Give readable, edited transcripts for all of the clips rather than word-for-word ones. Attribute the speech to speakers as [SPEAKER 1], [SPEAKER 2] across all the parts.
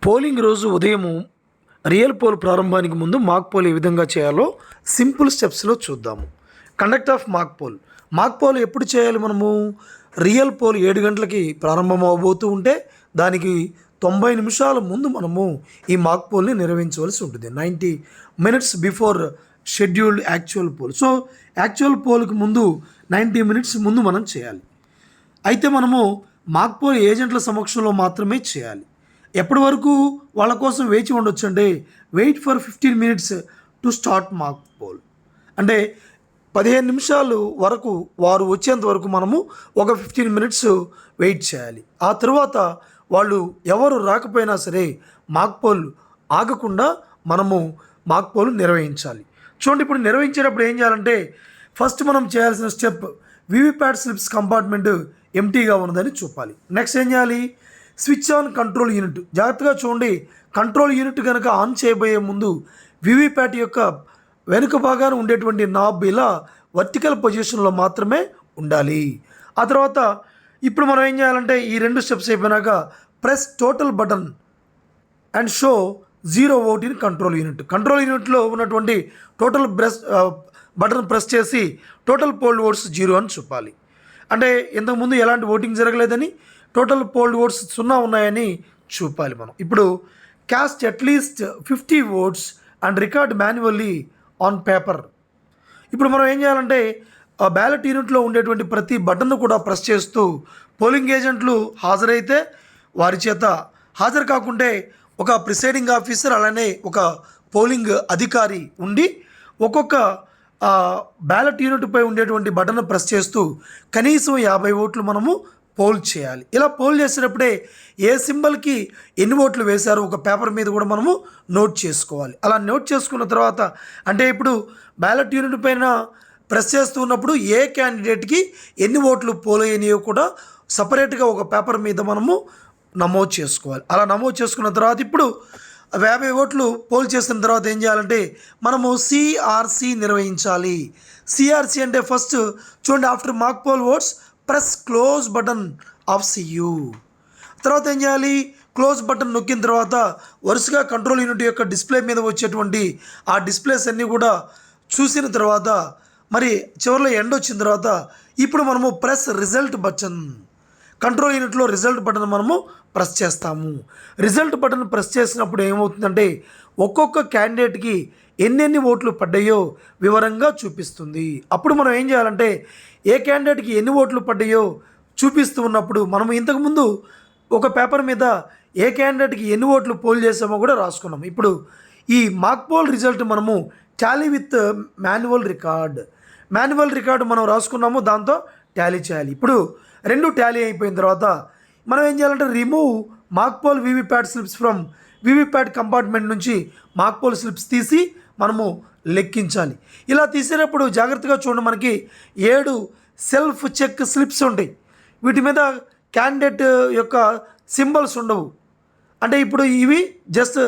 [SPEAKER 1] Polling రోజు ఉదయము real pole ప్రారంభానికి ముందు మాక్ పోల్ ఏ విధంగా చేయాలో సింపుల్ స్టెప్స్లో చూద్దాము. కండక్ట్ ఆఫ్ మాక్ పోల్ ఎప్పుడు చేయాలి? మనము రియల్ పోల్ 7 గంటలకి ప్రారంభం అవబోతూ ఉంటే దానికి 90 నిమిషాల ముందు మనము ఈ మాక్ పోల్ని నిర్వహించవలసి ఉంటుంది. 90 minutes before scheduled actual poll. So actual పోల్కి ముందు 90 minutes ముందు మనం చేయాలి. అయితే మనము మాక్ పోల్ ఏజెంట్ల సమక్షంలో మాత్రమే చేయాలి. ఎప్పటి వరకు వాళ్ళ కోసం వేచి ఉండొచ్చు అంటే wait for 15 minutes to start mock poll. అంటే 15 నిమిషాలు వరకు వారు వచ్చేంత వరకు మనము ఒక 15 minutes వెయిట్ చేయాలి. ఆ తర్వాత వాళ్ళు ఎవరు రాకపోయినా సరే మాక్ పోల్ ఆగకుండా మనము మాక్ పోల్ నిర్వహించాలి. చూడండి, ఇప్పుడు నిర్వహించేటప్పుడు ఏం చేయాలంటే ఫస్ట్ మనం చేయాల్సిన స్టెప్ వీవీప్యాట్ స్లిప్స్ కంపార్ట్మెంట్ ఎంటీగా ఉన్నదని చూపాలి. నెక్స్ట్ ఏం చేయాలి? Switch on control unit. జాగ్రత్తగా చూడండి, కంట్రోల్ యూనిట్ కనుక ఆన్ చేయబోయే ముందు వీవీప్యాట్ యొక్క వెనుక భాగాన ఉండేటువంటి నాబ్ ఇలా వర్టికల్ పొజిషన్లో మాత్రమే ఉండాలి. ఆ తర్వాత ఇప్పుడు మనం ఏం చేయాలంటే ఈ 2 స్టెప్స్ అయిపోయినాక press total button and show 0 vote in control unit. Control యూనిట్లో ఉన్నటువంటి టోటల్ బటన్ ప్రెస్ చేసి టోటల్ పోల్డ్ ఓట్స్ 0 అని చూపాలి. అంటే ఇంతకుముందు ఎలాంటి ఓటింగ్ జరగలేదని, టోటల్ పోల్డ్ ఓట్స్ 0 ఉన్నాయని చూపాలి. మనం ఇప్పుడు caste at least 50 votes and record manually on paper. ఇప్పుడు మనం ఏం చేయాలంటే ఆ బ్యాలెట్ యూనిట్లో ఉండేటువంటి ప్రతి బటన్ను కూడా ప్రెస్ చేస్తూ పోలింగ్ ఏజెంట్లు హాజరైతే వారి చేత, హాజరు కాకుంటే ఒక ప్రిసైడింగ్ ఆఫీసర్ అలానే ఒక పోలింగ్ అధికారి ఉండి ఒక్కొక్క బ్యాలెట్ యూనిట్పై ఉండేటువంటి బటన్ ప్రెస్ చేస్తూ కనీసం 50 ఓట్లు మనము పోల్ చేయాలి. ఇలా పోల్ చేసేటప్పుడే ఏ సింబల్కి ఎన్ని ఓట్లు వేశారో ఒక పేపర్ మీద కూడా మనము నోట్ చేసుకోవాలి. అలా నోట్ చేసుకున్న తర్వాత అంటే ఇప్పుడు బ్యాలెట్ యూనిట్ పైన ప్రెస్ చేస్తూ ఉన్నప్పుడు ఏ క్యాండిడేట్కి ఎన్ని ఓట్లు పోల్ అయినాయో కూడా సపరేట్గా ఒక పేపర్ మీద మనము నమోదు చేసుకోవాలి. అలా నమోదు చేసుకున్న తర్వాత ఇప్పుడు 50 ఓట్లు పోల్ చేసిన తర్వాత ఏం చేయాలంటే మనము సిఆర్సి నిర్వహించాలి. సిఆర్సి అంటే ఫస్ట్ చూడండి, after mock poll votes press close button of CU. తర్వాత ఏం చేయాలి? క్లోజ్ బటన్ నొక్కిన తర్వాత వరుసగా కంట్రోల్ యూనిట్ యొక్క డిస్ప్లే మీద వచ్చేటువంటి ఆ డిస్ప్లేస్ అన్నీ కూడా చూసిన తర్వాత మరి చివరిలో ఎండ్ వచ్చిన తర్వాత ఇప్పుడు మనము ప్రెస్ రిజల్ట్ బటన్, కంట్రోల్ యూనిట్లో రిజల్ట్ బటన్ మనము ప్రెస్ చేస్తాము. రిజల్ట్ బటన్ ప్రెస్ చేసినప్పుడు ఏమవుతుందంటే ఒక్కొక్క క్యాండిడేట్కి ఎన్నెన్ని ఓట్లు పడ్డాయో వివరంగా చూపిస్తుంది. అప్పుడు మనం ఏం చేయాలంటే ఏ క్యాండిడేట్కి ఎన్ని ఓట్లు పడ్డాయో చూపిస్తూ ఉన్నప్పుడు మనం ఇంతకుముందు ఒక పేపర్ మీద ఏ క్యాండిడేట్కి ఎన్ని ఓట్లు పోల్ చేసామో కూడా రాసుకున్నాం. ఇప్పుడు ఈ మాక్ పోల్ రిజల్ట్ మనము టాలీ విత్ మాన్యువల్ రికార్డ్ మనం రాసుకున్నాము, దాంతో టాలీ చేయాలి. ఇప్పుడు 2 టాలీ అయిపోయిన తర్వాత మనం ఏం చేయాలంటే remove mock poll VVPAT slips from VVPAT compartment నుంచి మాక్ పోల్ స్లిప్స్ తీసి మనము లెక్కించాలి. ఇలా తీసేటప్పుడు జాగ్రత్తగా చూడండి, మనకి 7 సెల్ఫ్ చెక్ స్లిప్స్ ఉంటాయి. వీటి మీద క్యాండిడేట్ యొక్క సింబల్స్ ఉండవు. అంటే ఇప్పుడు ఇవి జస్ట్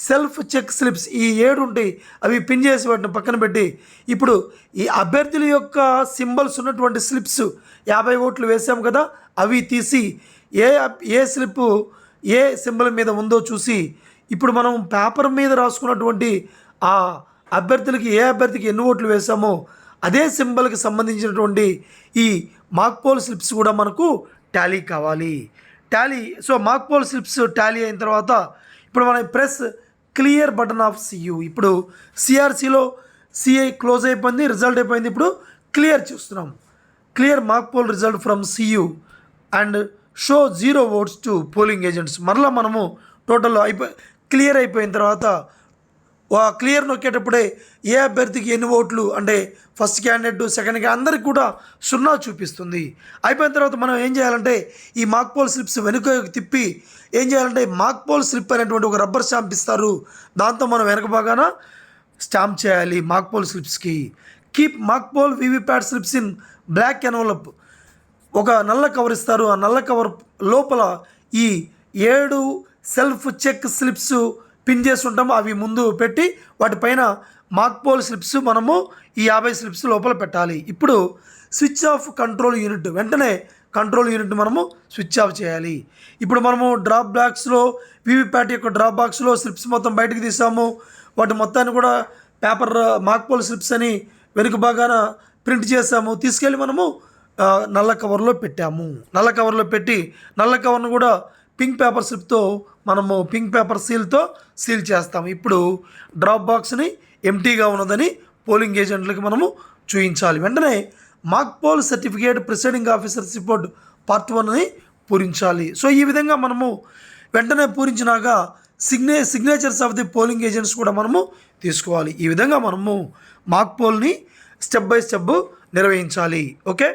[SPEAKER 1] సెల్ఫ్ చెక్ స్లిప్స్, ఈ 7 ఉంటాయి. అవి పిన్ చేసి వాటిని పక్కన పెట్టి ఇప్పుడు ఈ అభ్యర్థుల యొక్క సింబల్స్ ఉన్నటువంటి స్లిప్స్ 50 ఓట్లు వేసాం కదా, అవి తీసి ఏ స్లిప్ ఏ సింబల్ మీద ఉందో చూసి ఇప్పుడు మనం పేపర్ మీద రాసుకున్నటువంటి ఆ అభ్యర్థులకి ఏ అభ్యర్థికి ఎన్ని ఓట్లు వేసామో అదే సింబల్కి సంబంధించినటువంటి ఈ మాక్ పోల్ స్లిప్స్ కూడా మనకు టాలీ కావాలి. So mock poll slips tally అయిన తర్వాత ఇప్పుడు మనం press clear button of CU. ఇప్పుడు సిఆర్సిలో సిఐ క్లోజ్ అయిపోయింది, రిజల్ట్ అయిపోయింది. ఇప్పుడు క్లియర్ చూస్తున్నాం. Clear mock poll result from CU and show 0 votes to polling agents. మరలా మనము టోటల్ క్లియర్ అయిపోయిన తర్వాత క్లియర్ నొక్కేటప్పుడే ఏ అభ్యర్థికి ఎన్ని ఓట్లు అంటే ఫస్ట్ క్యాండిడేట్ సెకండ్ అందరికి కూడా 0 చూపిస్తుంది. అయిపోయిన తర్వాత మనం ఏం చేయాలంటే ఈ మాక్ పోల్ స్లిప్స్ వెనుక తిప్పి ఏం చేయాలంటే మాక్ పోల్ స్లిప్ అనేటువంటి ఒక రబ్బర్ స్టాంప్ ఇస్తారు, దాంతో మనం వెనక భాగాన స్టాంప్ చేయాలి మాక్ పోల్ స్లిప్స్కి. Keep mock poll VVPAT slips in black envelope. ఒక నల్ల కవర్ ఇస్తారు, ఆ నల్ల కవర్ లోపల ఈ 7 సెల్ఫ్ చెక్ స్లిప్స్ పిన్ చేసి ఉంటాము, అవి ముందు పెట్టి వాటిపైన మాక్ పోల్ స్లిప్స్ మనము ఈ 50 స్లిప్స్ లోపల పెట్టాలి. ఇప్పుడు స్విచ్ ఆఫ్ కంట్రోల్ యూనిట్, వెంటనే కంట్రోల్ యూనిట్ మనము స్విచ్ ఆఫ్ చేయాలి. ఇప్పుడు మనము డ్రాప్ బాక్స్లో వీవీప్యాట్ యొక్క డ్రాప్ బాక్స్లో స్లిప్స్ మొత్తం బయటకు తీసాము. వాటి మొత్తాన్ని కూడా పేపర్ మాక్ పోల్ స్లిప్స్ అని వెనుక భాగాన ప్రింట్ చేసాము. తీసుకెళ్ళి మనము నల్ల కవర్లో పెట్టాము. నల్ల కవర్లో పెట్టి నల్ల కవర్ను కూడా పింక్ పేపర్ స్లిప్తో మనము పింక్ పేపర్ సీల్తో సీల్ చేస్తాము. ఇప్పుడు డ్రాప్ బాక్స్ని ఎంటీగా ఉన్నదని పోలింగ్ ఏజెంట్లకి మనము చూపించాలి. వెంటనే mock poll certificate presiding officers report part 1ని పూరించాలి. సో ఈ విధంగా మనము వెంటనే పూరించినాక signatures of the polling agents కూడా మనము తీసుకోవాలి. ఈ విధంగా మనము మాక్ పోల్ని స్టెప్ బై స్టెప్ నిర్వహించాలి. ఓకే.